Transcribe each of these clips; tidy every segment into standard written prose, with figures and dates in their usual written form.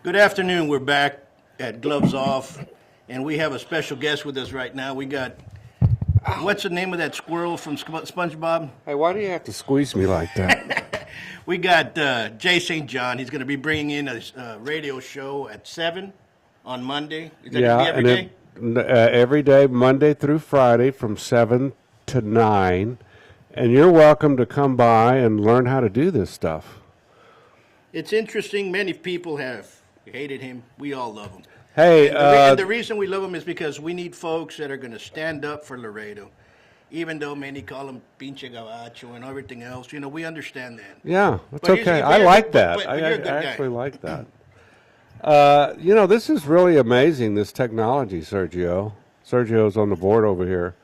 Good afternoon. We're back at Gloves Off, and we have a special guest with us right now. We got, what's the name of that squirrel from SpongeBob? Hey, why do you have to squeeze me like that? We got Jay St. John. He's going to be bringing in a radio show at 7 on Monday. Is that Yeah, going to be every and day? every day, Monday through Friday, from 7 to 9. And you're welcome to come by and learn how to do this stuff. It's interesting. Many people have hated him. We all love him. Hey, And the reason we love him is because we need folks that are going to stand up for Laredo. Even though many call him pinche gabacho and everything else, we understand that. yeah, it's But he's- okay. but I you're like good- that. but I you're a good guy. actually like that. This is really amazing, this technology, Sergio. Sergio's on the board over here.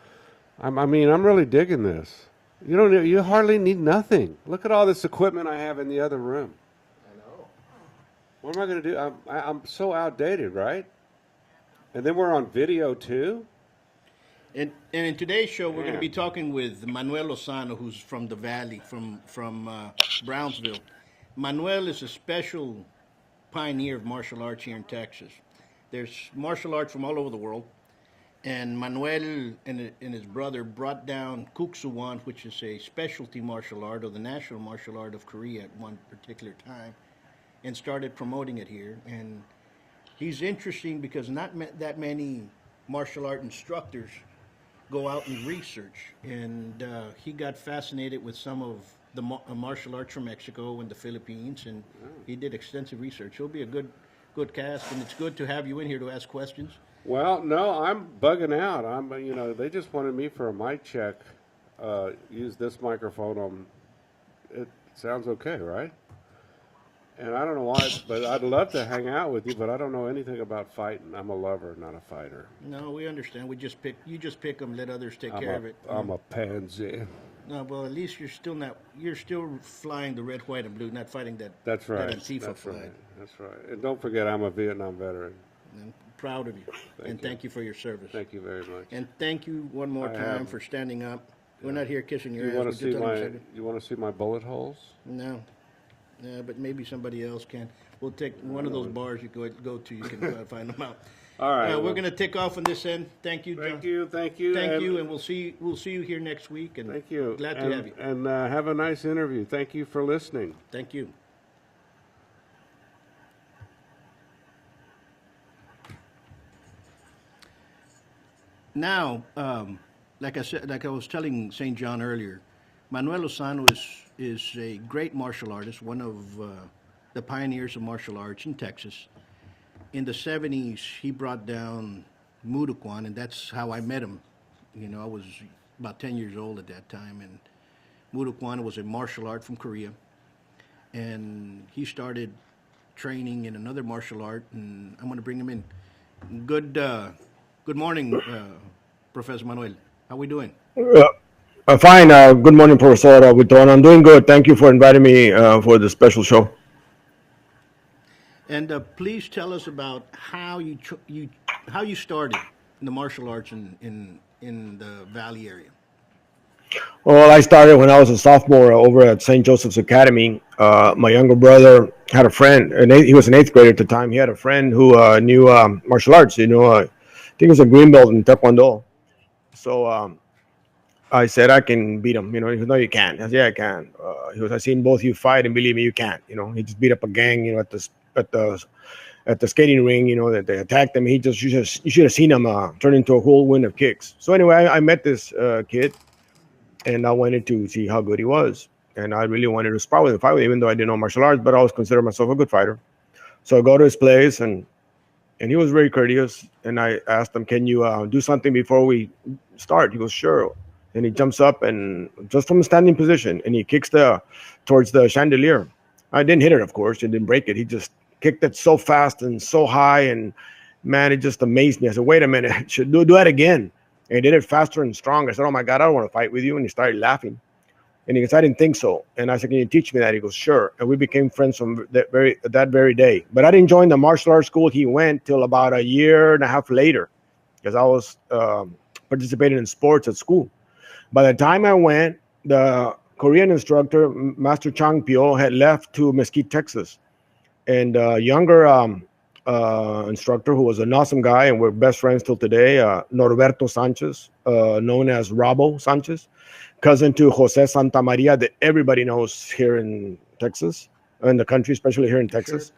I'm really digging this. You hardly need nothing. Look at all this equipment I have in the other room. What am I going to do? I'm so outdated, right? And then we're on video too. And in today's show, we're going to be talking with Manuel Lozano, who's from the Valley, from Brownsville. Manuel is a special pioneer of martial arts here in Texas. There's martial arts from all over the world, and Manuel and his brother brought down Kuksuwan, which is a specialty martial art, or the national martial art of Korea at one particular time, and started promoting it here. And he's interesting because not that many martial art instructors go out and research. And he got fascinated with some of the martial arts from Mexico and the Philippines, and he did extensive research. He'll be a good cast, and it's good to have you in here to ask questions. Well, no, I'm bugging out. They just wanted me for a mic check. Use this microphone. It sounds okay, right? And I don't know why, but I'd love to hang out with you, but I don't know anything about fighting. I'm a lover, not a fighter. No, we understand. You just pick them, let others take care of it. I'm a pansy. No, well, at least you're still flying the red, white, and blue, not fighting that. That's right. That Antifa That's flag. right. That's right. And don't forget, I'm a Vietnam veteran. I'm proud of you, thank you for your service. Thank you very much. And thank you one more time for standing up. We're not here kissing your You ass. want We're to just see telling you my? something. You want to see my bullet holes? No, but maybe somebody else can. We'll take one of those bars you go to. You can find them out. All right. We're going to take off on this end. Thank you, John. Thank you. Thank you, and we'll see you here next week. And Thank you. Glad to have you. And have a nice interview. Thank you for listening. Thank you. Now, like I was telling St. John earlier, Manuel Lozano is a great martial artist, one of the pioneers of martial arts in Texas. In the 70s, he brought down Murukan, and that's how I met him. I was about 10 years old at that time, and Murukan was a martial art from Korea. And he started training in another martial art, and I'm going to bring him in. Good morning, Professor Manuel. How are we doing? Fine. Good morning, Professor Buitrón. I'm doing good. Thank you for inviting me for this special show. And please tell us about how you started in the martial arts in the Valley area. Well, I started when I was a sophomore over at St. Joseph's Academy. My younger brother had a friend, and he was an eighth grader at the time. He had a friend who knew martial arts. I think it was a green belt in Taekwondo. So I said, I can beat him. He goes, no, you can't. I said, yeah, I can. He goes, I've seen both you fight, and believe me, you can't. He just beat up a gang, at the skating ring, that they attacked him. You should have seen him turn into a whirlwind of kicks. So anyway, I met this kid, and I wanted to see how good he was. And I really wanted to spar with him, fight with him, even though I didn't know martial arts, but I always considered myself a good fighter. So I go to his place, and he was very courteous. And I asked him, can you do something before we start? He goes, sure. And he jumps up, and just from a standing position, and he kicks towards the chandelier. I didn't hit it, of course. I didn't break it. He just kicked it so fast and so high, and man, it just amazed me. I said, wait a minute, should do that again. And he did it faster and stronger. I said, oh my God, I don't want to fight with you. And he started laughing. And he goes, I didn't think so. And I said, can you teach me that? He goes, sure. And we became friends from that very day. But I didn't join the martial arts school he went till about a year and a half later, because I was participating in sports at school. By the time I went, the Korean instructor, Master Chang Pyo, had left to Mesquite, Texas. And younger instructor who was an awesome guy, and we're best friends till today. Norberto Sanchez, known as Rabo Sanchez, cousin to Jose Santa Maria, that everybody knows here in Texas, in the country, especially here in Sure. Texas.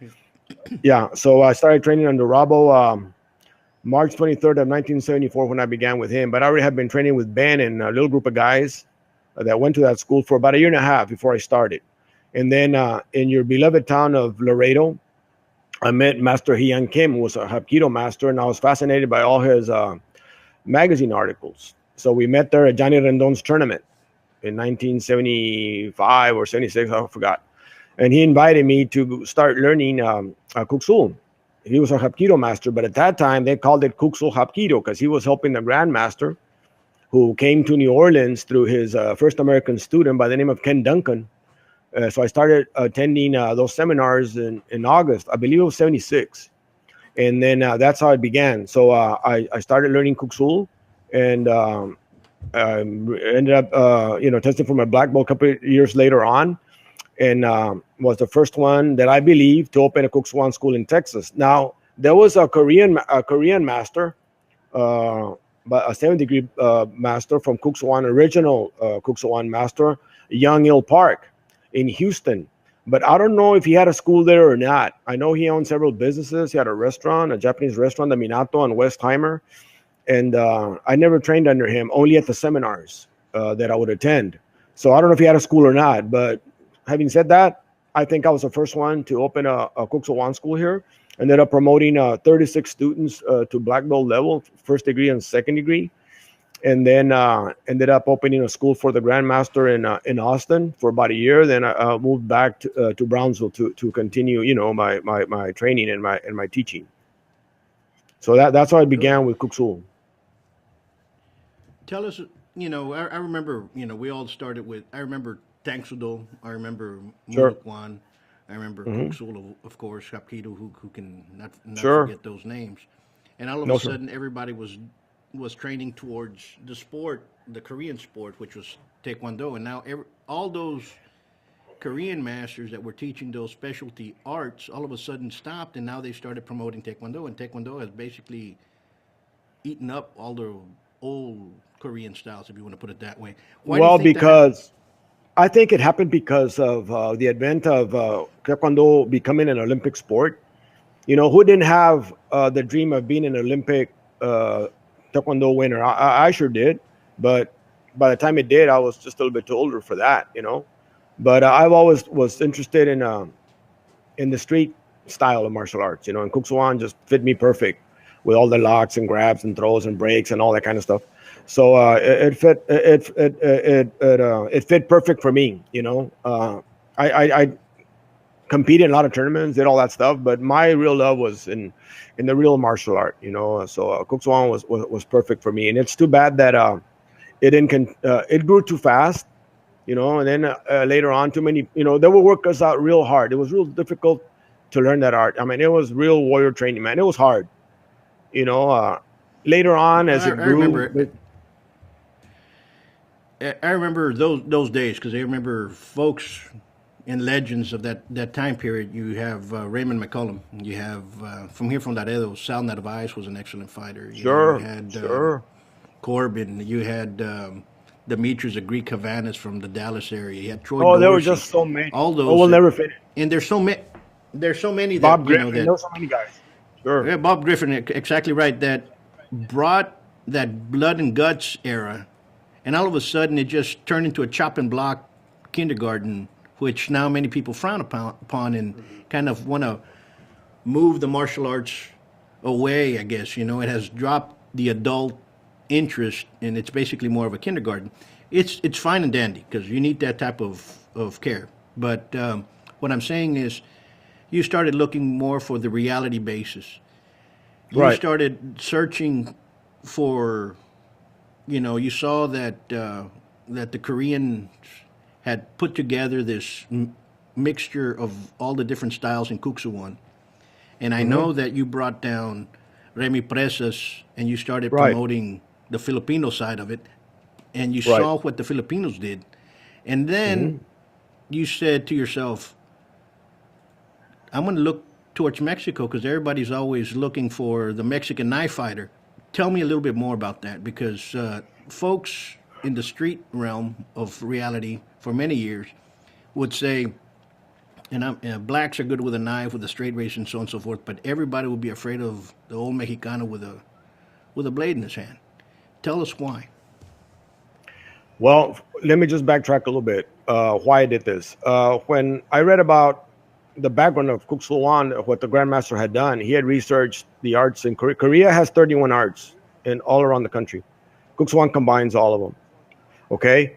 Yeah, so I started training under Rabo March 23rd of 1974 when I began with him. But I already had been training with Ben and a little group of guys that went to that school for about a year and a half before I started. And then in your beloved town of Laredo, I met Master Hyun Kim, who was a Hapkido master, and I was fascinated by all his magazine articles. So we met there at Johnny Rendon's tournament in 1975 or 76, I forgot. And he invited me to start learning Kuksul. He was a Hapkido master, but at that time they called it Kuksul Hapkido because he was helping the Grandmaster who came to New Orleans through his first American student by the name of Ken Duncan. So I started attending those seminars in August, I believe it was 76. And then that's how it began. So I started learning Kuksul and ended up, testing for my black belt a couple of years later on. And was the first one that I believe to open a Kuksuan school in Texas. Now, there was a Korean master, but a 7th-degree master from Kuksuan, original Kuksuan master, Young Il Park in Houston. But I don't know if he had a school there or not. I know he owned several businesses. He had a restaurant, a Japanese restaurant, the Minato on Westheimer. And I never trained under him, only at the seminars that I would attend. So I don't know if he had a school or not. But having said that, I think I was the first one to open a Kuksuan school here. Ended up promoting 36 students to black belt level, 1st degree and 2nd degree. And then ended up opening a school for the Grandmaster in Austin for about a year. Then I moved back to Brownsville to continue, my training and my teaching. So that's how I began with Kuksul. Tell us, I remember, we all started with, I remember Tang Sudo, I remember Sure. Mulukwan, I remember Kuksul, of course, Hapkido, who can not Sure. forget those names. And all of No, a sir. sudden, everybody was training towards the sport, the Korean sport, which was Taekwondo. And now all those Korean masters that were teaching those specialty arts all of a sudden stopped, and now they started promoting Taekwondo. And Taekwondo has basically eaten up all the old Korean styles, if you want to put it that way. Why do you Well, think that happened? because I think it happened because of the advent of Taekwondo becoming an Olympic sport. Who didn't have the dream of being an Olympic Taekwondo winner? I sure did, but by the time it did, I was just a little bit too older for that. But I've always was interested in the street style of martial arts. And Kuksuan just fit me perfect with all the locks and grabs and throws and breaks and all that kind of stuff. So it fit perfect for me. I competed in a lot of tournaments, did all that stuff, but my real love was in the real martial art. So Kuksuan was perfect for me, and it's too bad that it grew too fast. And then later on, too many. They would work us out real hard. It was real difficult to learn that art. I mean, it was real warrior training, man. It was hard. Later on, as it I grew. remember. I remember those days because I remember folks and legends of that time period. You have Raymond McCullum. You have from Laredo, Sal Narvaez was an excellent fighter. Sure, You had sure. Corbin. You had Demetrius, the Greek Havanas from the Dallas area. You had Troy Oh, there were Dorsey. just so many. All Oh, those. we'll never finish. And there's so many. There's so many that Bob Griffin. There were so many guys. Sure. Yeah, Bob Griffin, exactly right. That brought that blood and guts era, and all of a sudden it just turned into a chop and block kindergarten, which now many people frown upon and kind of want to move the martial arts away. I guess it has dropped the adult interest, and it's basically more of a kindergarten. It's fine and dandy because you need that type of care. But what I'm saying is, you started looking more for the reality basis. You Right. started searching for, you saw that that the Koreans had put together this mixture of all the different styles in Kuksuwan. And I know that you brought down Remy Presas and you started Right. promoting the Filipino side of it. And you Right. saw what the Filipinos did. And then you said to yourself, I'm going to look towards Mexico because everybody's always looking for the Mexican knife fighter. Tell me a little bit more about that because folks in the street realm of reality for many years would say, blacks are good with a knife, with a straight razor, and so on and so forth, but everybody would be afraid of the old Mexicano with a blade in his hand. Tell us why. Well, let me just backtrack a little bit. Why I did this. When I read about the background of Kuk Sowan, what the Grandmaster had done, he had researched the arts in Korea. Korea has 31 arts in all around the country. Kuk Sowan combines all of them. Okay.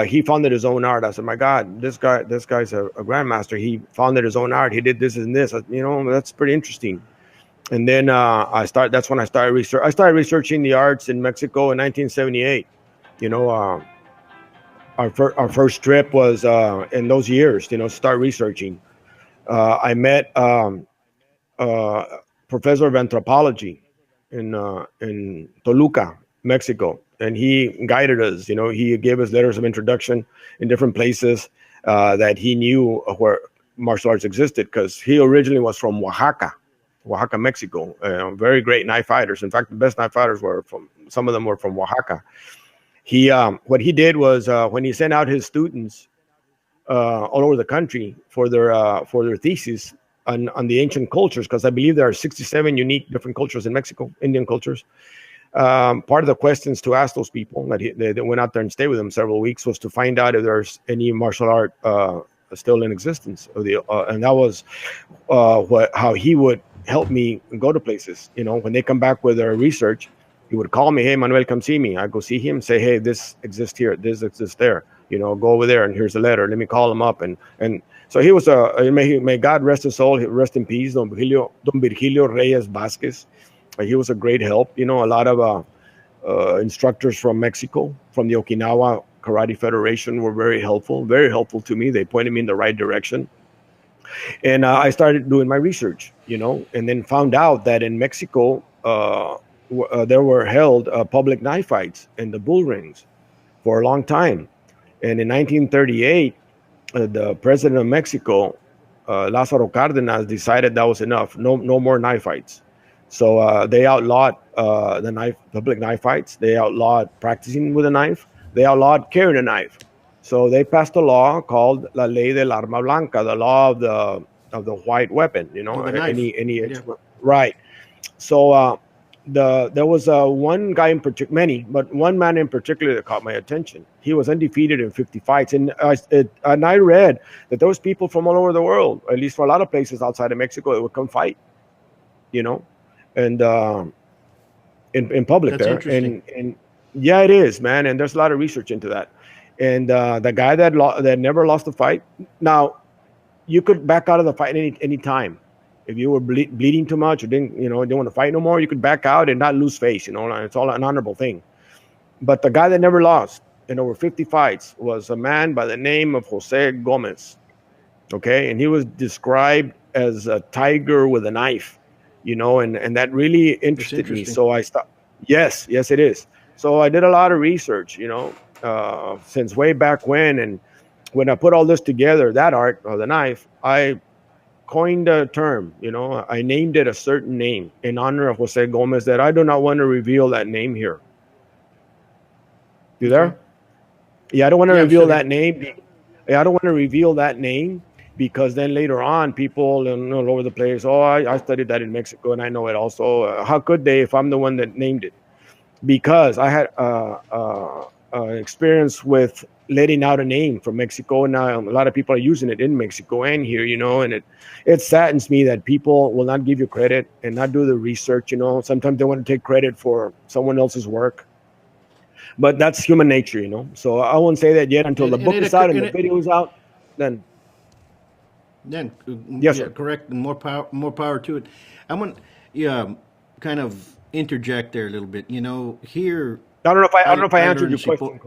He founded his own art. I said, my God, this guy's a Grandmaster. He founded his own art. He did this and this. You know, that's pretty interesting. And then that's when I started research. I started researching the arts in Mexico in 1978. You know, our first trip was in those years. You know, start researching. I met professor of anthropology in Toluca, Mexico, and he guided us. You know, he gave us letters of introduction in different places that he knew where martial arts existed, because he originally was from Oaxaca, Mexico. Very great knife fighters. In fact, the best knife fighters some of them were from Oaxaca. He what he did was when he sent out his students all over the country for their thesis on the ancient cultures, because I believe there are 67 unique different cultures in Mexico, Indian cultures. Part of the questions to ask those people that went out there and stayed with them several weeks was to find out if there's any martial art still in existence. And that was how he would help me go to places. You know, when they come back with their research, he would call me, hey, Manuel, come see me. I go see him, say, hey, this exists here, this exists there. You know, go over there and here's a letter. Let me call him up. And so he was may God rest his soul, rest in peace, Don Virgilio Reyes Vasquez. He was a great help. You know, a lot of instructors from Mexico, from the Okinawa Karate Federation, were very helpful to me. They pointed me in the right direction. And I started doing my research, you know, and then found out that in Mexico, there were held public knife fights in the bull rings for a long time. And in 1938, the president of Mexico, Lázaro Cárdenas, decided that was enough. No more knife fights. So they outlawed public knife fights. They outlawed practicing with a knife. They outlawed carrying a knife. So they passed a law called La Ley del Arma Blanca, the law of the white weapon. You know, right. So there was one guy in particular, many, but one man in particular that caught my attention. He was undefeated in 50 fights, and I read that there was people from all over the world, at least for a lot of places outside of Mexico, that would come fight. You know, and in public. That's there, and yeah, it is, man. And there's a lot of research into that. And the guy that never lost a fight. Now, you could back out of the fight any time. If you were bleeding too much or didn't want to fight no more, you could back out and not lose face. You know, it's all an honorable thing. But the guy that never lost in over 50 fights was a man by the name of Jose Gomez. Okay, and he was described as a tiger with a knife. You know, and that really interested me. So I stopped. Yes, it is. So I did a lot of research, you know, since way back when. And when I put all this together, that art of the knife, I coined a term, you know, I named it a certain name in honor of Jose Gomez that I do not want to reveal that name here. You there? Okay. Yeah, I don't want to reveal that name. I don't want to reveal that name. Because then later on, people all over the place, oh, I studied that in Mexico and I know it also. How could they if I'm the one that named it? Because I had experience with letting out a name from Mexico. And now a lot of people are using it in Mexico and here, you know, and it saddens me that people will not give you credit and not do the research, you know. Sometimes they want to take credit for someone else's work. But that's human nature, you know. So I won't say that yet until the book is out and the video is out. Then yes, yeah, correct, and more power to it. I'm gonna kind of interject there a little bit. You know, here I don't know if I answered your question.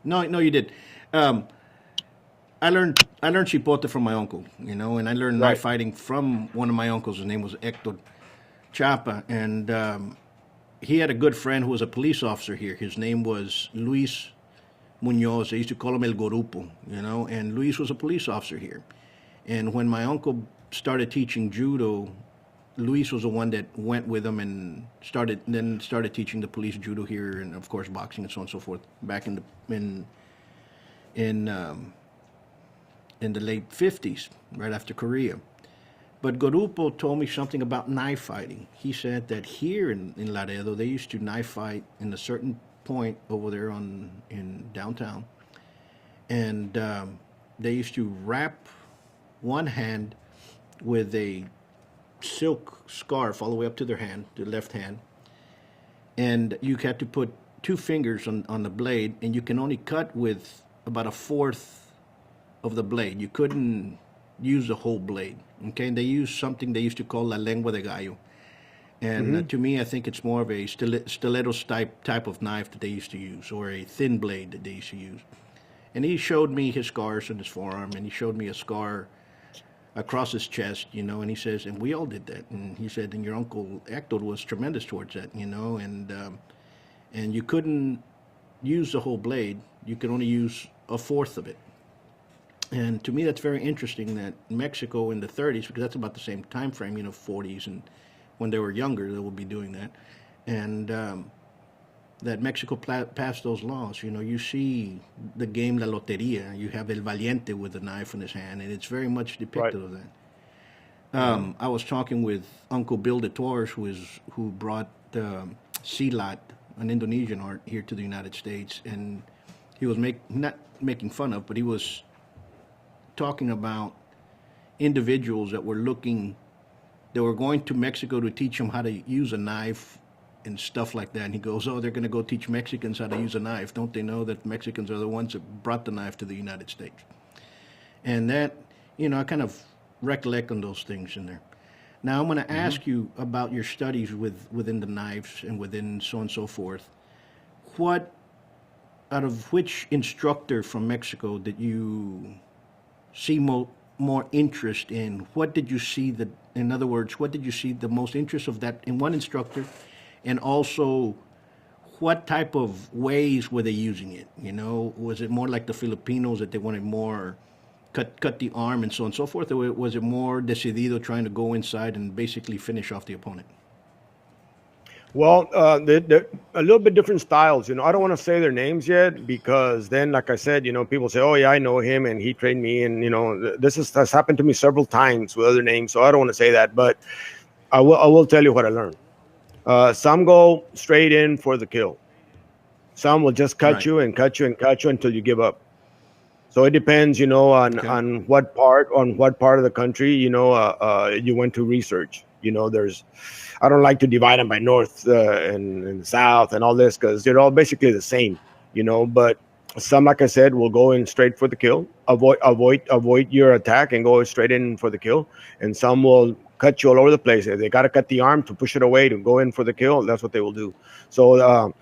No, you did. I learned chipote from my uncle. You know, and I learned knife fighting from one of my uncles. His name was Hector Chapa, and he had a good friend who was a police officer here. His name was Luis Munoz. They used to call him El Gorupo. You know, and Luis was a police officer here. And when my uncle started teaching judo, Luis was the one that went with him and started teaching the police judo here, and of course boxing and so on and so forth back in the late 50s, right after Korea. But Gorupo told me something about knife fighting. He said that here in Laredo, they used to knife fight in a certain point over there in downtown. And they used to wrap one hand with a silk scarf all the way up to their hand, the left hand. And you had to put two fingers on the blade, and you can only cut with about a fourth of the blade. You couldn't use the whole blade. Okay, and they used something they used to call la lengua de gallo. And to me, I think it's more of a stiletto type of knife that they used to use, or a thin blade that they used to use. And he showed me his scars on his forearm, and he showed me a scar across his chest, and he says, and we all did that. And he said, and your uncle Hector was tremendous towards that, and you couldn't use the whole blade. You could only use a fourth of it. And to me, that's very interesting that Mexico in the 30s, because that's about the same time frame, 40s, and when they were younger, they would be doing that. And that Mexico passed those laws. You see the game La Loteria. You have El Valiente with a knife in his hand, and it's very much depicted of that. I was talking with Uncle Bill de Torres, who brought silat, an Indonesian art, here to the United States, and he was not making fun of, but he was talking about individuals that were going to Mexico to teach them how to use a knife and stuff like that. And he goes, oh, they're going to go teach Mexicans how to use a knife. Don't they know that Mexicans are the ones that brought the knife to the United States? And that, I kind of recollect on those things in there. Now I'm going to ask you about your studies within the knives and within so on and so forth. Out of which instructor from Mexico did you see more interest in? What did you see in other words, what did you see the most interest of that in one instructor? And also, what type of ways were they using it? Was it more like the Filipinos that they wanted more cut the arm and so on and so forth? Or was it more decidido, trying to go inside and basically finish off the opponent? Well, they're a little bit different styles. I don't want to say their names yet, because then, like I said, people say, oh, yeah, I know him and he trained me. And, this has happened to me several times with other names. So I don't want to say that. But I will tell you what I learned. Some go straight in for the kill. Some will just cut you and cut you and cut you until you give up. So it depends, on what part of the country, you went to research. I don't like to divide them by north and south and all this, because they're all basically the same, but some, like I said, will go in straight for the kill, avoid your attack and go straight in for the kill. And some will cut you all over the place. If they got to cut the arm to push it away to go in for the kill, that's what they will do. So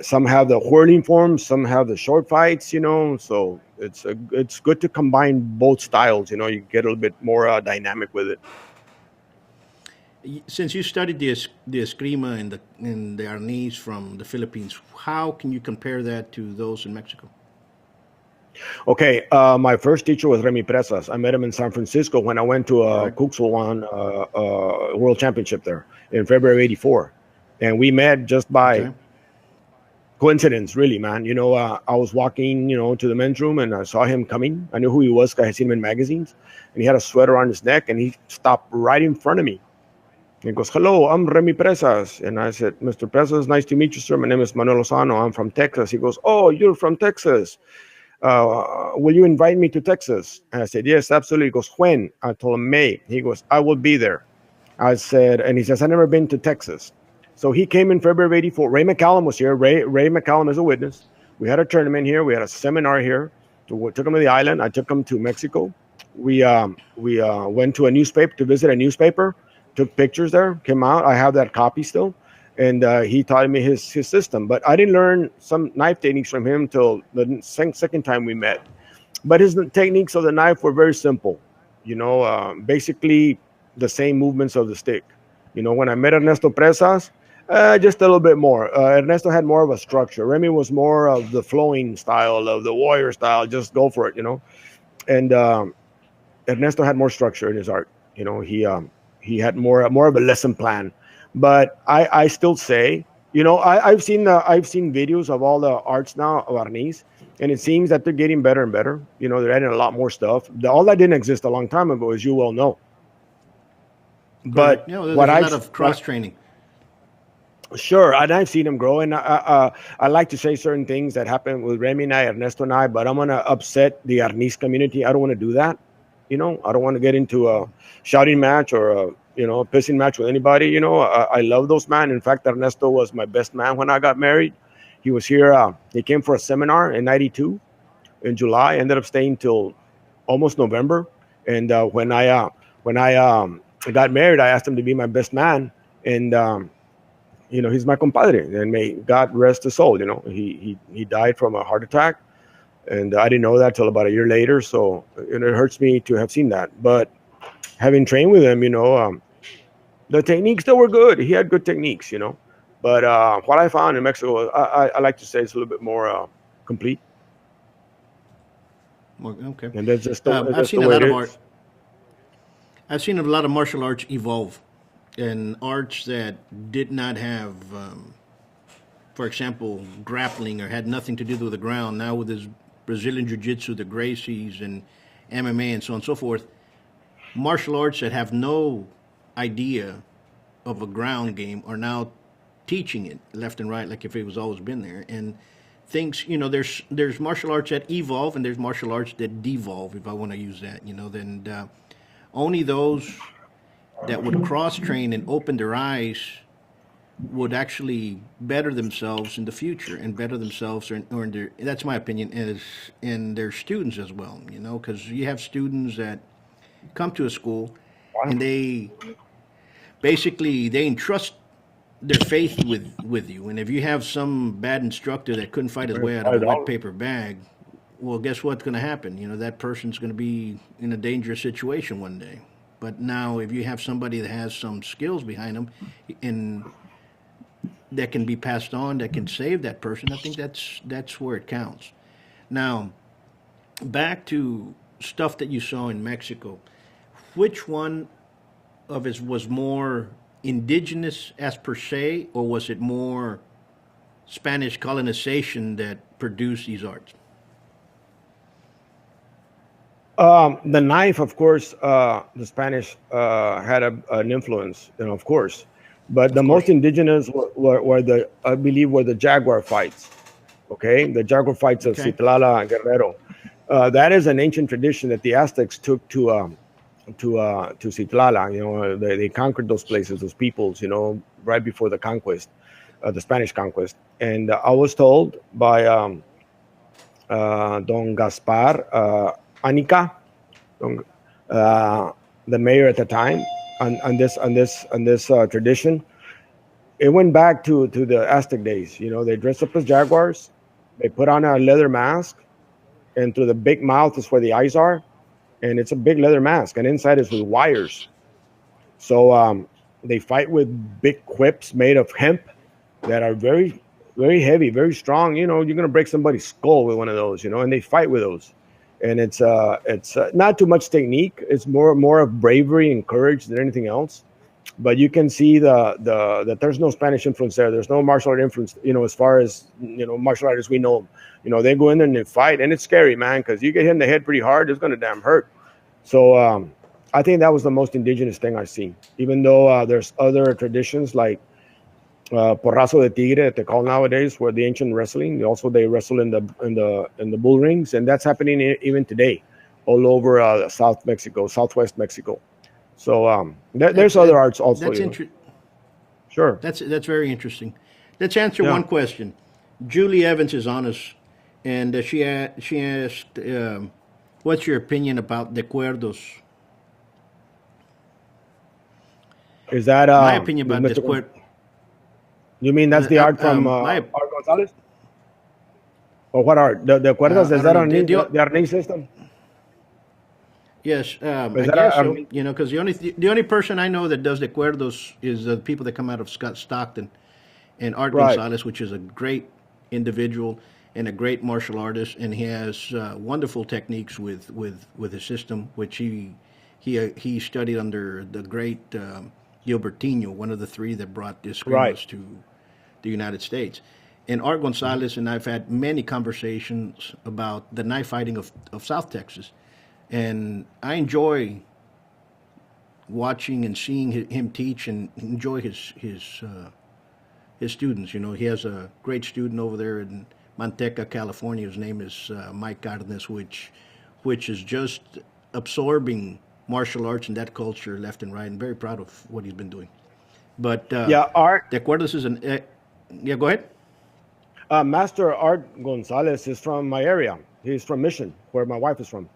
some have the whirling forms, some have the short fights, so it's good to combine both styles. You get a little bit more dynamic with it. Since you studied the eskrima and the arnis from the Philippines, how can you compare that to those in Mexico? Okay, my first teacher was Remy Presas. I met him in San Francisco when I went to Kuxulwan World Championship there in February '84, and we met just by coincidence, really, man. I was walking, to the men's room, and I saw him coming. I knew who he was because I had seen him in magazines, and he had a sweater on his neck, and he stopped right in front of me. He goes, hello, I'm Remy Presas. And I said, Mr. Presas, nice to meet you, sir. My name is Manuel Lozano. I'm from Texas. He goes, oh, you're from Texas. Will you invite me to Texas? And I said, yes, absolutely. He goes, when? I told him May. He goes, I will be there. I said, and he says, I've never been to Texas. So he came in February '84. Ray McCallum was here. Ray McCallum is a witness. We had a tournament here. We had a seminar here. We took him to the island. I took him to Mexico. We went to a newspaper to visit a newspaper. Took pictures there, came out. I have that copy still. And he taught me his system. But I didn't learn some knife techniques from him till the second time we met. But his techniques of the knife were very simple. Basically the same movements of the stick. When I met Ernesto Presas, just a little bit more. Ernesto had more of a structure. Remy was more of the flowing style, of the warrior style. Just go for it, And Ernesto had more structure in his art. He had more of a lesson plan. But I still say, I've seen videos of all the arts now of Arnis, and it seems that they're getting better and better. They're adding a lot more stuff. All that didn't exist a long time ago, as you well know. Correct. But There's what a I lot of cross training. Sure, and I've seen him grow, and I like to say certain things that happened with Remy and I, Ernesto and I, but I'm gonna upset the Arnis community. I don't want to do that. I don't want to get into a shouting match or a pissing match with anybody. I love those men. In fact, Ernesto was my best man when I got married. He was here. He came for a seminar in '92 in July. Ended up staying till almost November. And when I got married, I asked him to be my best man, and he's my compadre, and may God rest his soul. He died from a heart attack, and I didn't know that till about a year later. So it hurts me to have seen that. But having trained with him, the techniques that were good. He had good techniques, But what I found in Mexico, I like to say, it's a little bit more complete. Okay. And that's just I've that's seen the a way lot it of is. art. I've seen a lot of martial arts evolve, and arts that did not have, for example, grappling or had nothing to do with the ground. Now with this Brazilian Jiu-Jitsu, the Gracies, and MMA, and so on and so forth, martial arts that have no idea of a ground game are now teaching it left and right, like if it was always been there. And things, there's martial arts that evolve, and there's martial arts that devolve, if I want to use that. Then only those that would cross train and open their eyes would actually better themselves in the future and better themselves or in their, that's my opinion, as in their students as well, because you have students that come to a school and they entrust their faith with you, and if you have some bad instructor that couldn't fight his way out of a wet paper bag, well, guess what's going to happen? That person's going to be in a dangerous situation one day. But now, if you have somebody that has some skills behind them, and that can be passed on, that can save that person, I think that's where it counts. Now, back to stuff that you saw in Mexico. Which one of it was more indigenous as per se, or was it more Spanish colonization that produced these arts? The knife, of course, the Spanish had an influence, of course. But the Of course. most indigenous were I believe, were the jaguar fights. Okay, the jaguar fights of Okay. Citlala and Guerrero. That is an ancient tradition that the Aztecs took to Citlala. They conquered those places, those peoples. Right before the conquest, the Spanish conquest. And I was told by Don Gaspar Anica, the mayor at the time, on this tradition. It went back to the Aztec days. They dressed up as jaguars. They put on a leather mask, and through the big mouth is where the eyes are, and it's a big leather mask, and inside is with wires. So they fight with big whips made of hemp that are very, very heavy, very strong. You're gonna break somebody's skull with one of those. And they fight with those, and it's not too much technique. It's more of bravery and courage than anything else. But you can see that there's no Spanish influence there. There's no martial art influence. As far as martial artists we know. They go in there and they fight, and it's scary, man, because you get hit in the head pretty hard, it's gonna damn hurt. So I think that was the most indigenous thing I've seen. Even though there's other traditions like porrazo de tigre that they call nowadays, where the ancient wrestling. Also, they wrestle in the bull rings, and that's happening even today, all over South Mexico, Southwest Mexico. So there's other arts also. That's interesting. Sure. That's very interesting. Let's answer Yeah. one question. Julie Evans is on us, and she asked, "What's your opinion about the cuerdos?" Is that My opinion about Mr. the cuerdos. You mean that's the art from Art Gonzalez? Or what art? The cuerdas, is that on the Arnese system? Yes, I Is that guess so. Arnese? Because the only person I know that does the cuerdos is the people that come out of Stockton, and Art Right. Gonzalez, which is a great individual and a great martial artist, and he has wonderful techniques with his system, which he he studied under the great Gilbertino, one of the three that brought the Right. screamers to the United States. And Art Gonzalez and I've had many conversations about the knife fighting of South Texas. And I enjoy watching and seeing him teach and enjoy his students. You know, he has a great student over there in Manteca, California. His name is Mike Cardenas, which is just absorbing martial arts and that culture left and right. And very proud of what he's been doing. But Yeah, Art. De Acuerdos is an yeah. Go ahead. Master Art Gonzalez is from my area. He's from Mission, where my wife is from.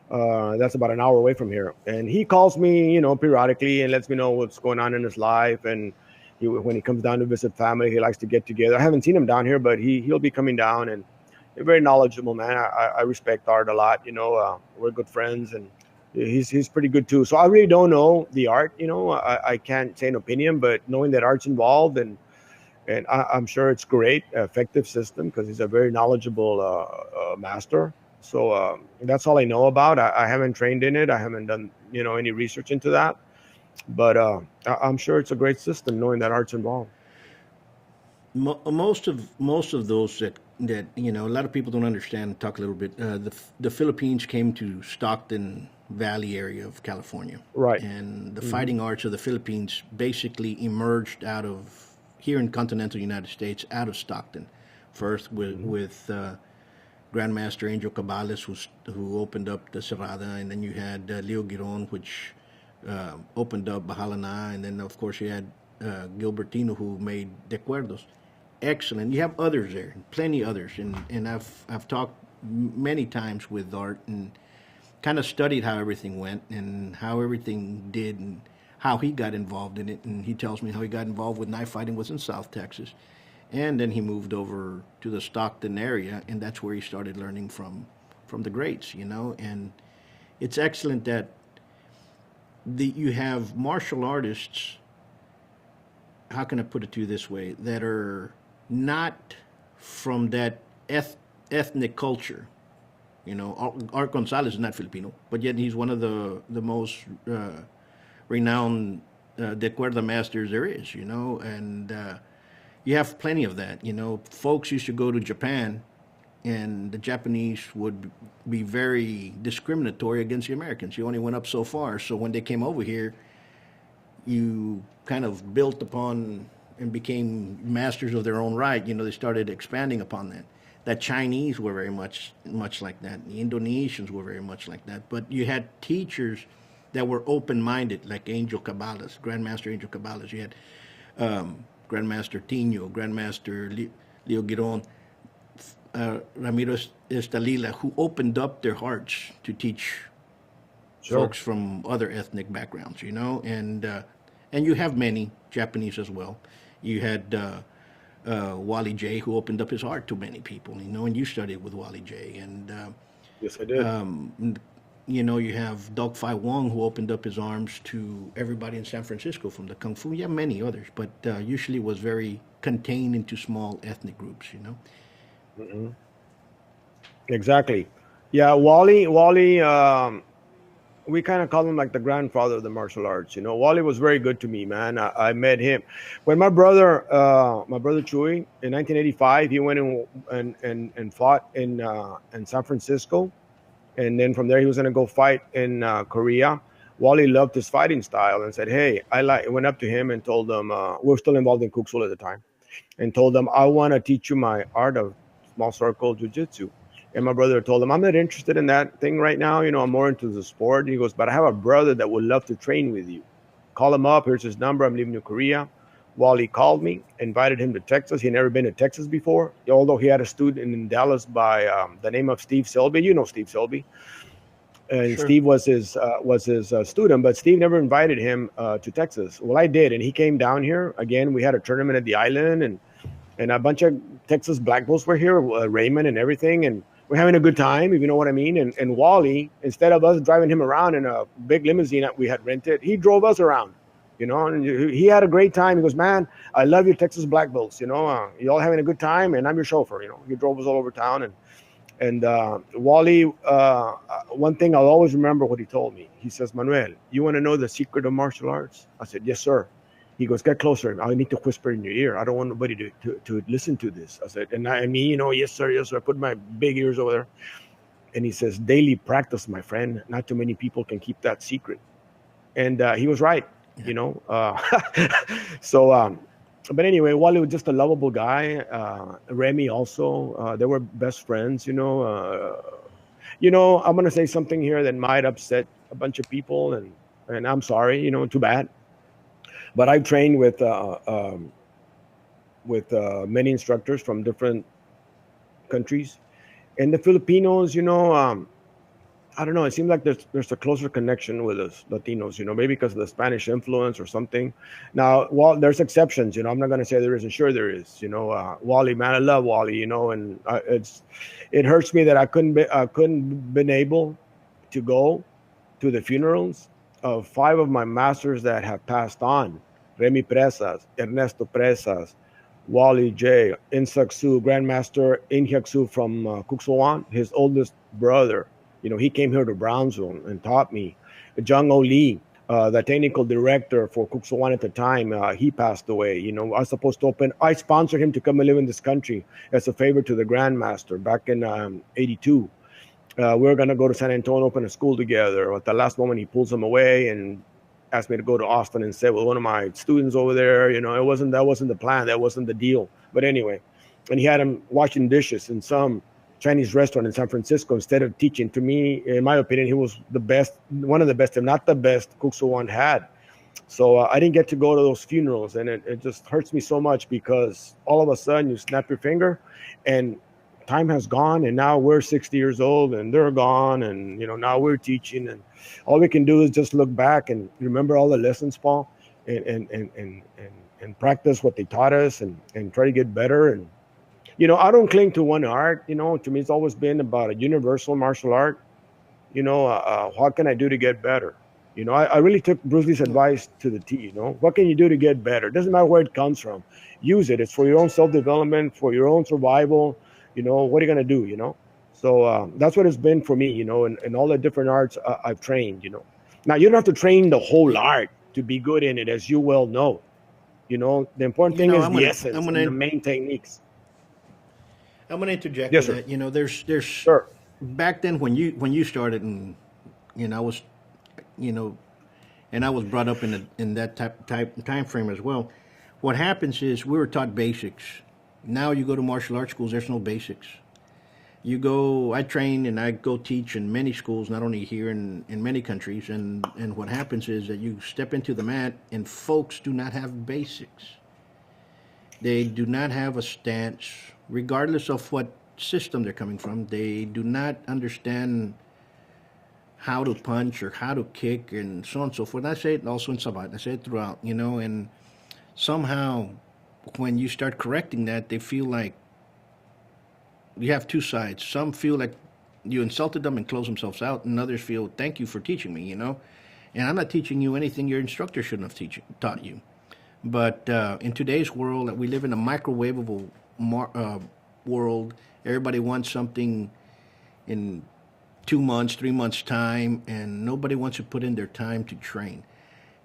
That's about an hour away from here. And he calls me, periodically and lets me know what's going on in his life. And when he comes down to visit family, he likes to get together. I haven't seen him down here, but he'll be coming down. And a very knowledgeable man. I respect Art a lot. We're good friends, and he's pretty good too. So I really don't know the art. I can't say an opinion, but knowing that Art's involved and I'm sure it's great, effective system because he's a very knowledgeable master. So that's all I know about. I haven't trained in it. I haven't done any research into that. But I'm sure it's a great system, knowing that Art's involved. Most of those that a lot of people don't understand. Talk a little bit. The Philippines came to Stockton Valley area of California, Right. and the fighting arts of the Philippines basically emerged out of here in continental United States, out of Stockton, first with Grandmaster Angel Cabales, who opened up the Cerrada, and then you had Leo Giron, which opened up Bajalana, and then of course you had Gilbertino, who made De Acuerdos. Excellent. You have others there, plenty others, and I've talked many times with Art and kind of studied how everything went and how everything did and how he got involved in it. And he tells me how he got involved with knife fighting was in South Texas, and then he moved over to the Stockton area, and that's where he started learning from the greats. And it's excellent that you have martial artists. How can I put it to you this way? That are not from that ethnic culture. Art Gonzalez is not Filipino, but yet he's one of the most renowned de cuerda masters there is. And you have plenty of that. Folks used to go to Japan, and the Japanese would be very discriminatory against the Americans. You only went up so far. So when they came over here, you kind of built upon and became masters of their own right. They started expanding upon that. The Chinese were very much like that. The Indonesians were very much like that. But you had teachers that were open-minded, like Angel Cabales, Grandmaster Angel Cabales. You had Grandmaster Tino, Grandmaster Leo Giron, Ramiro Estalila, who opened up their hearts to teach folks from other ethnic backgrounds, and you have many Japanese as well. You had Wally J, who opened up his heart to many people, and you studied with Wally J. And Yes, I did. you have Dog Fai Wong, who opened up his arms to everybody in San Francisco from the Kung Fu. Yeah, many others, but usually was very contained into small ethnic groups. Exactly. Yeah, Wally. We kind of call him like the grandfather of the martial arts. Wally was very good to me, man. I met him when my brother Chuy, in 1985, he went and fought in San Francisco, and then from there he was going to go fight in Korea. Wally loved his fighting style and said, "Hey, went up to him and told him we were still involved in Kuksul at the time, and told him I want to teach you my art of small circle jiu-jitsu." And my brother told him, "I'm not interested in that thing right now. I'm more into the sport." And he goes, "But I have a brother that would love to train with you. Call him up. Here's his number. I'm leaving to Korea." Wally called me, invited him to Texas. He had never been to Texas before, although he had a student in Dallas by the name of Steve Selby. You know Steve Selby. And Sure. Steve was his student, but Steve never invited him to Texas. Well, I did, and he came down here. Again, we had a tournament at the island, and a bunch of Texas black belts were here, Raymond and everything, and we're having a good time, if you know what I mean. And Wally, instead of us driving him around in a big limousine that we had rented, he drove us around, and he had a great time. He goes, "Man, I love your Texas black belts, you all having a good time, and I'm your chauffeur." He drove us all over town, And Wally, one thing I'll always remember what he told me. He says, Manuel, you want to know the secret of martial arts? I said, yes, sir. He goes, get closer. I need to whisper in your ear. I don't want nobody to listen to this. I said, and I mean, yes, sir, yes, sir. I put my big ears over there. And he says, daily practice, my friend. Not too many people can keep that secret. And he was right, Yeah. you know. So, but anyway, Wally was just a lovable guy. Remy also, they were best friends, you know. I'm gonna say something here that might upset a bunch of people, and I'm sorry, too bad. But I've trained with many instructors from different countries, and the Filipinos, I don't know. It seems like there's a closer connection with us Latinos, maybe because of the Spanish influence or something. Now, well, there's exceptions. I'm not going to say there isn't. Sure, there is. Wally, man, I love Wally. And it hurts me that I couldn't been able to go to the funerals of five of my masters that have passed on: Remy Presas, Ernesto Presas, Wally J, Insuk Su, Grandmaster Inhyuk Su from Kuksowan, his oldest brother. He came here to Brownsville and taught me. Jung O Lee, the technical director for Kuksowan at the time, he passed away. I was supposed to I sponsored him to come and live in this country as a favor to the Grandmaster back in '82. We were going to go to San Antonio, open a school together. At the last moment, he pulls him away and asked me to go to Austin and sit with one of my students over there. That wasn't the plan. That wasn't the deal. But anyway, and he had him washing dishes in some Chinese restaurant in San Francisco instead of teaching. To me, in my opinion, he was the best, one of the best, if not the best, Kuksowan had. So I didn't get to go to those funerals, and it just hurts me so much because all of a sudden you snap your finger, and time has gone, and now we're 60 years old, and they're gone, and now we're teaching, and all we can do is just look back and remember all the lessons, Paul, and practice what they taught us, and try to get better. And I don't cling to one art. To me, it's always been about a universal martial art. What can I do to get better? I really took Bruce Lee's advice to the T. What can you do to get better? It doesn't matter where it comes from. Use it. It's for your own self-development, for your own survival. What are you going to do? So that's what it's been for me, and all the different arts I've trained. Now, you don't have to train the whole art to be good in it, as you well know. The important thing is the essence and the main techniques. I'm going to interject Yes, with sir. that. There's Sure. back then when you started, and I was, you know, and I was brought up in that time frame as well. What happens is we were taught basics. Now you go to martial arts schools, there's no basics. I train and I go teach in many schools, not only here in many countries. And what happens is that you step into the mat and folks do not have basics. They do not have a stance, regardless of what system they're coming from. They do not understand how to punch or how to kick and so on and so forth. I say it also in Sabat. I say it throughout, and somehow when you start correcting that, they feel like you have two sides. Some feel like you insulted them and close themselves out, and others feel, thank you for teaching me, And I'm not teaching you anything your instructor shouldn't have taught you. But in today's world, we live in a microwavable world. Everybody wants something in 2 months, 3 months' time, and nobody wants to put in their time to train.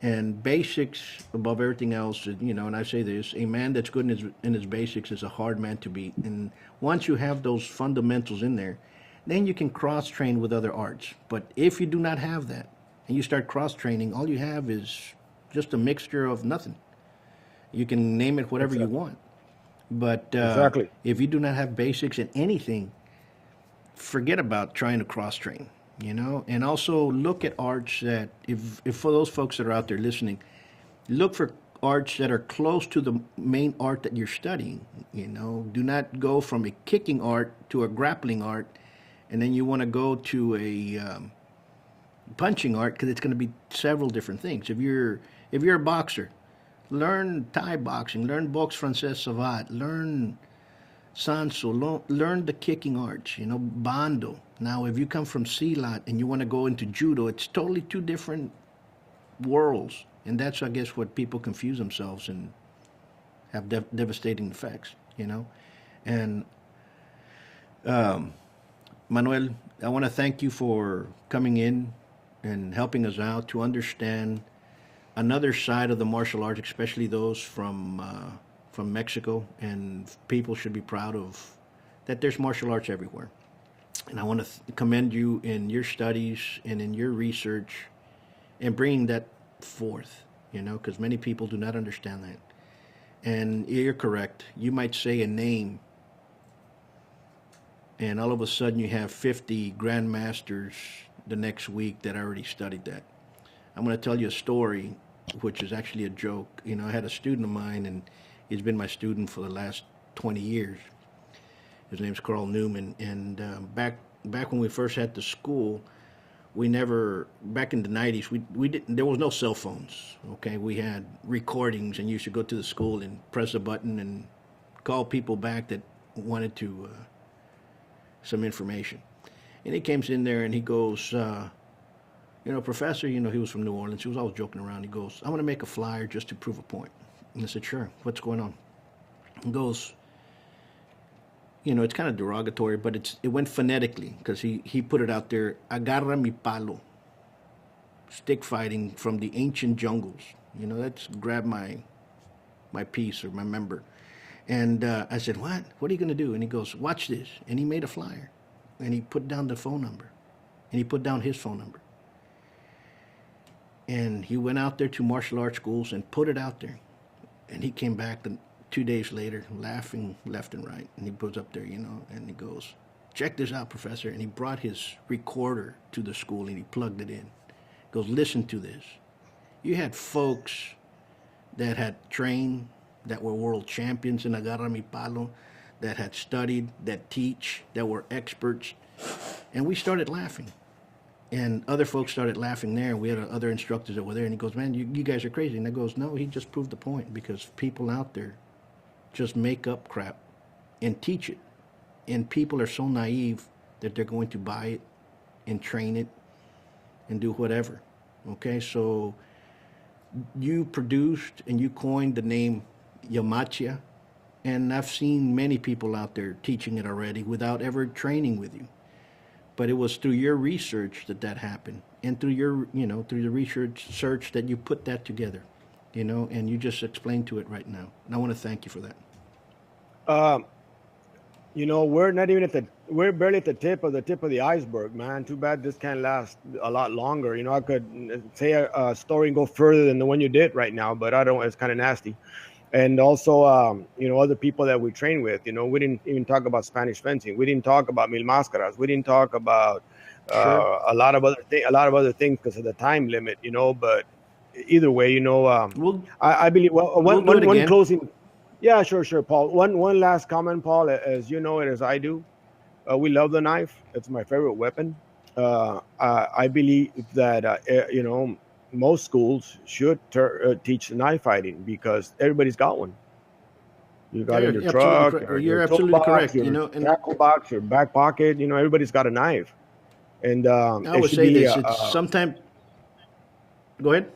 And basics above everything else, and I say this, a man that's good in his basics is a hard man to beat. And once you have those fundamentals in there, then you can cross-train with other arts. But if you do not have that, and you start cross-training, all you have is just a mixture of nothing. You can name it whatever you want. But Exactly. if you do not have basics in anything, forget about trying to cross-train. And also look at arts that, if for those folks that are out there listening, look for arts that are close to the main art that you're studying. Do not go from a kicking art to a grappling art, and then you want to go to a punching art, because it's going to be several different things. If you're a boxer, learn Thai boxing, learn boxe française savate, learn Sanso, learn the kicking arts, Bando. Now, if you come from Silat and you want to go into Judo, it's totally two different worlds. And that's, I guess, what people confuse themselves and have devastating effects, And Manuel, I want to thank you for coming in and helping us out to understand another side of the martial arts, especially those from Mexico. And people should be proud of that. There's martial arts everywhere, and I want to commend you in your studies and in your research and bringing that forth. You know, because many people do not understand that. And you're correct. You might say a name, and all of a sudden you have 50 grandmasters the next week that already studied that. I'm going to tell you a story, which is actually a joke. You know, I had a student of mine, and he's been my student for the last 20 years. His name's Carl Newman, and back when we first had the school, we never, back in the 90s, we didn't, there was no cell phones. Okay, we had recordings, and you should go to the school and press a button and call people back that wanted to some information. And he comes in there and he goes, you know, Professor, you know, he was from New Orleans. He was always joking around. He goes, I'm going to make a flyer just to prove a point. And I said, sure, what's going on? He goes, you know, it's kind of derogatory, but it went phonetically because he put it out there, agarra mi palo, stick fighting from the ancient jungles. You know, that's grab my piece or my member. And I said, what are you going to do? And he goes, watch this. And he made a flyer. And he put down the phone number. And he put down his phone number. And he went out there to martial arts schools and put it out there. And he came back 2 days later laughing left and right. And he puts up there, you know, and he goes, check this out, Professor. And he brought his recorder to the school and he plugged it in. He goes, listen to this. You had folks that had trained, that were world champions in agarra mi palo, that had studied, that teach, that were experts. And we started laughing. And other folks started laughing there. And we had other instructors that were there. And he goes, man, you guys are crazy. And I goes, no, he just proved the point, because people out there just make up crap and teach it. And people are so naive that they're going to buy it and train it and do whatever. Okay, so you produced and you coined the name Yamachia, and I've seen many people out there teaching it already without ever training with you. But it was through your research that happened, and through your, you know, through the research that you put that together, you know, and you just explained to it right now. And I want to thank you for that. You know, we're barely at the tip of the iceberg, man. Too bad this can't last a lot longer. You know, I could say a story and go further than the one you did right now, but I don't, it's kind of nasty. And also, you know, other people that we train with, you know, we didn't even talk about Spanish fencing. We didn't talk about mil máscaras. We didn't talk about Sure. a lot of other things because of the time limit, you know. But either way, you know, I believe, well, one closing. Yeah, sure, Paul. One last comment, Paul. As you know it as I do, we love the knife. It's my favorite weapon. I believe that you know, most schools should teach knife fighting because everybody's got one. You got it in your truck, or you're your absolutely toolbox, correct. your You know, and tackle box, your back pocket. You know, everybody's got a knife, and I it would should say be. this: it's sometimes. Go ahead.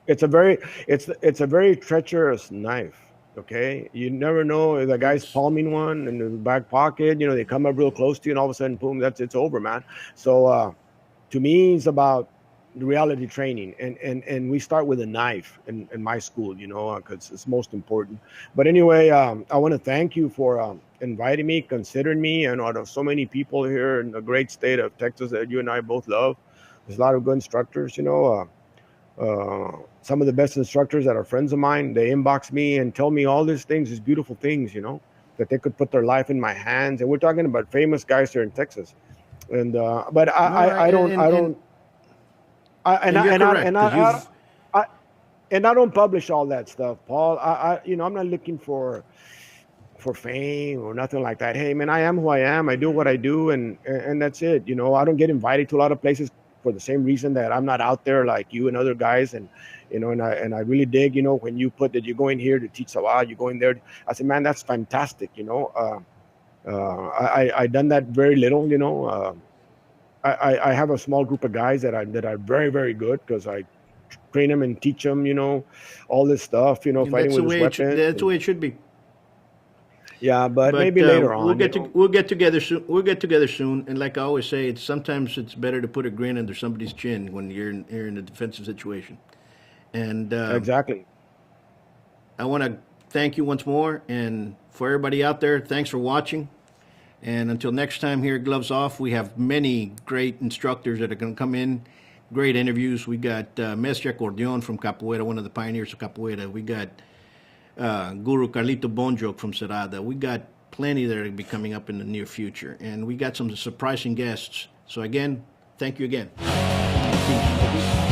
It's a very treacherous knife. Okay, you never know if the guy's palming one in the back pocket. You know, they come up real close to you, and all of a sudden, boom, it's over, man. So to me, it's about the reality training, and we start with a knife in my school, you know, because it's most important. But anyway, I want to thank you for inviting me, considering me, and out of so many people here in the great state of Texas that you and I both love. There's a lot of good instructors, you know. Some of the best instructors that are friends of mine, they inbox me and tell me all these things, these beautiful things, you know, that they could put their life in my hands. And we're talking about famous guys here in Texas. And but I don't don't publish all that stuff, Paul. You know, I'm not looking for fame or nothing like that. Hey, man, I am who I am. I do what I do, and that's it. You know, I don't get invited to a lot of places for the same reason that I'm not out there like you and other guys. And you know, and I really dig, you know, when you put that you're going here to teach Sawa, you're going there. I said, man, that's fantastic. You know, I done that very little. You know, I have a small group of guys that are very, very good because I train them and teach them. You know, all this stuff. You know, And fighting that's the with way his weapons. that's the way it should be. Yeah, but maybe later on. We'll get together soon. We'll get together soon. And like I always say, sometimes it's better to put a grin under somebody's chin when you're in a defensive situation. And Exactly. I want to thank you once more, and for everybody out there, thanks for watching. And until next time, here at Gloves Off, we have many great instructors that are going to come in. Great interviews. We got Mestre Acordeon from Capoeira, one of the pioneers of Capoeira. We got Guru Carlito Bonjoc from Serrada. We got plenty that are going to be coming up in the near future. And we got some surprising guests. So again, thank you again. Peace.